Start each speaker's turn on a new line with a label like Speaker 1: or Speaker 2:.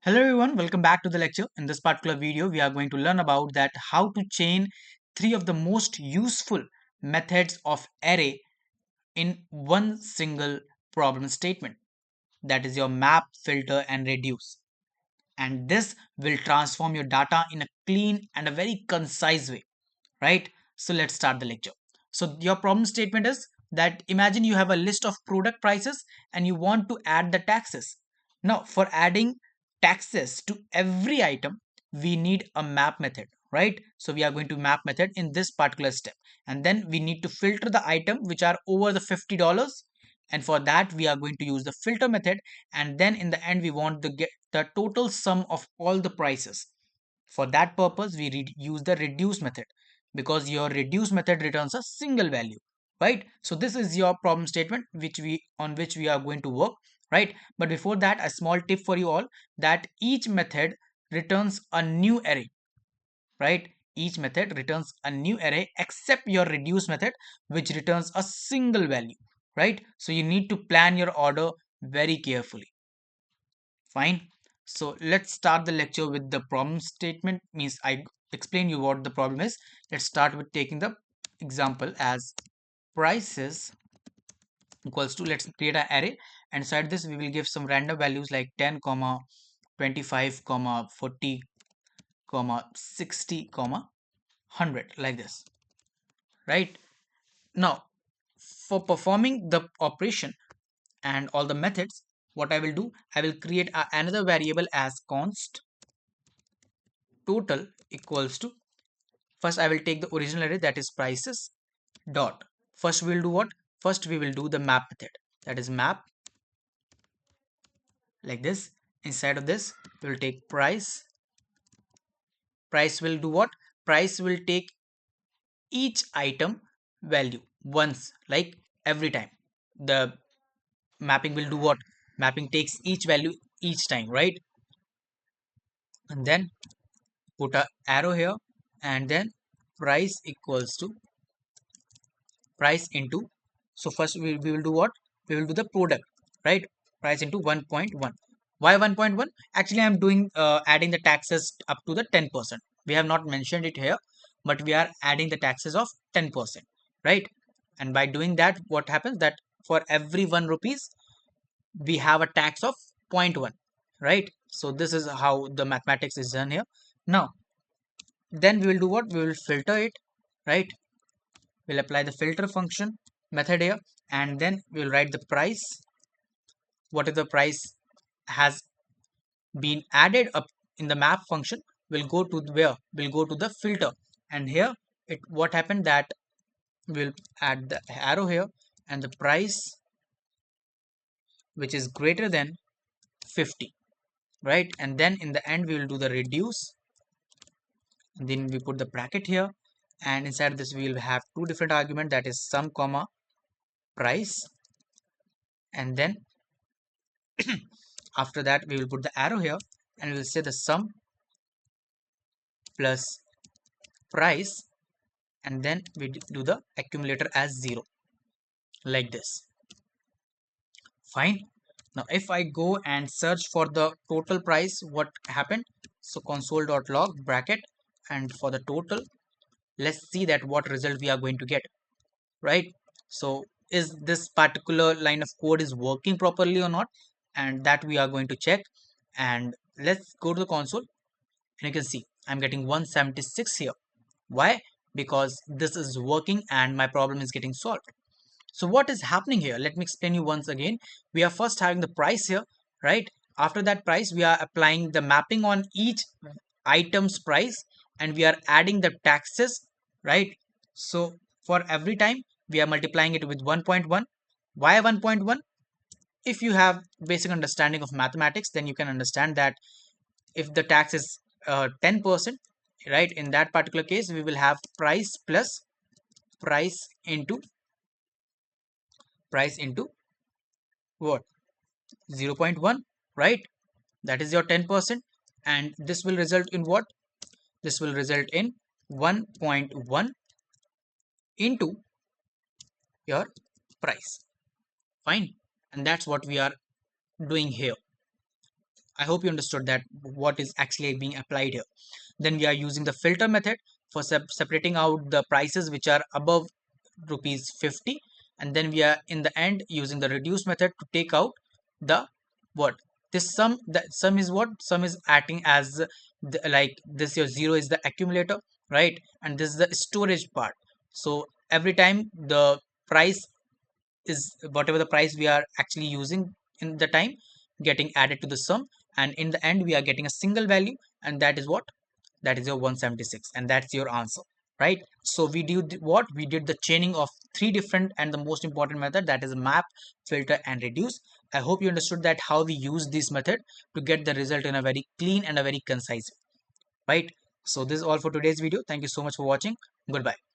Speaker 1: Hello everyone, welcome back to the lecture. In this particular video, we are going to learn about that how to chain three of the most useful methods of array in one single problem statement. That is your map, filter and reduce. And this will transform your data in a clean and a very concise way, right? So let's start the lecture. So your problem statement is that imagine you have a list of product prices and you want to add the taxes. Now for adding taxes to every item, we need a map method, right? So we are going to map method in this particular step. And then we need to filter the item which are over the $50. And for that, we are going to use the filter method. And then in the end, we want to get the total sum of all the prices. For that purpose, we use the reduce method because your reduce method returns a single value, right? So this is your problem statement which we are going to work, right? But before that, a small tip for you all that each method returns a new array, right? Each method returns a new array except your reduce method which returns a single value, right? So you need to plan your order very carefully. Fine. So let's start the lecture with the problem statement. Means I explain you what the problem is. Let's start with taking the example as prices equals to, let's create an array, and inside this we will give some random values like 10 comma 25 comma 40 comma 60 comma 100, like this, right? Now for performing the operation and all the methods, what I will do, I will create another variable as const total equals to, first I will take the original array, that is prices dot, first we will do what, first we will do the map method, that is map, like this. Inside of this we will take price will do what, price will take each item value once, like every time. The mapping will do what, mapping takes each value each time, right? And then put a arrow here, and then price equals to price into, so first we will do what, we will do the product, right? Price into 1.1. Why 1.1? Actually I'm doing adding the taxes up to the 10%. We have not mentioned it here, but we are adding the taxes of 10%, right? And by doing that, what happens that for every 1 rupees we have a tax of zero point 0.1, right? So this is how the mathematics is done here. Now then we will do what, we will filter it, right? We'll apply the filter function method here, and then we'll write the price, whatever the price has been added up in the map function will go to where, will go to the filter. And here it, what happened that we'll add the arrow here, and the price which is greater than 50, right? And then in the end we will do the reduce, and then we put the bracket here, and inside this we will have two different argument, that is sum comma price, and then after that we will put the arrow here, and we will say the sum plus price, and then we do the accumulator as 0, like this. Fine. Now if I go and search for the total price, what happened, so console.log bracket, and for the total, let's see that what result we are going to get, right? So is this particular line of code is working properly or not, and that we are going to check. And let's go to the console, and you can see I'm getting 176 here. Why? Because this is working and my problem is getting solved. So what is happening here, let me explain you once again. We are first having the price here, right? After that price we are applying the mapping on each item's price, and we are adding the taxes, right? So for every time we are multiplying it with 1.1. Why 1.1? If you have basic understanding of mathematics, then you can understand that if the tax is 10%, right, in that particular case we will have price plus price into what, 0.1, right? That is your 10%, and this will result in what, this will result in 1.1 into your price. Fine. And that's what we are doing here. I hope you understood that what is actually being applied here. Then we are using the filter method for separating out the prices which are above rupees 50, and then we are in the end using the reduce method to take out the what this sum. That sum is what sum is acting as like this, your zero is the accumulator, right? And this is the storage part. So every time the price is whatever the price we are actually using in the time getting added to the sum, and in the end we are getting a single value, and that is what, that is your 176, and that's your answer, right? So we did what we did the chaining of three different and the most important method, that is map, filter and reduce. I hope you understood that how we use this method to get the result in a very clean and a very concise way, right? So this is all for today's video. Thank you so much for watching. Goodbye.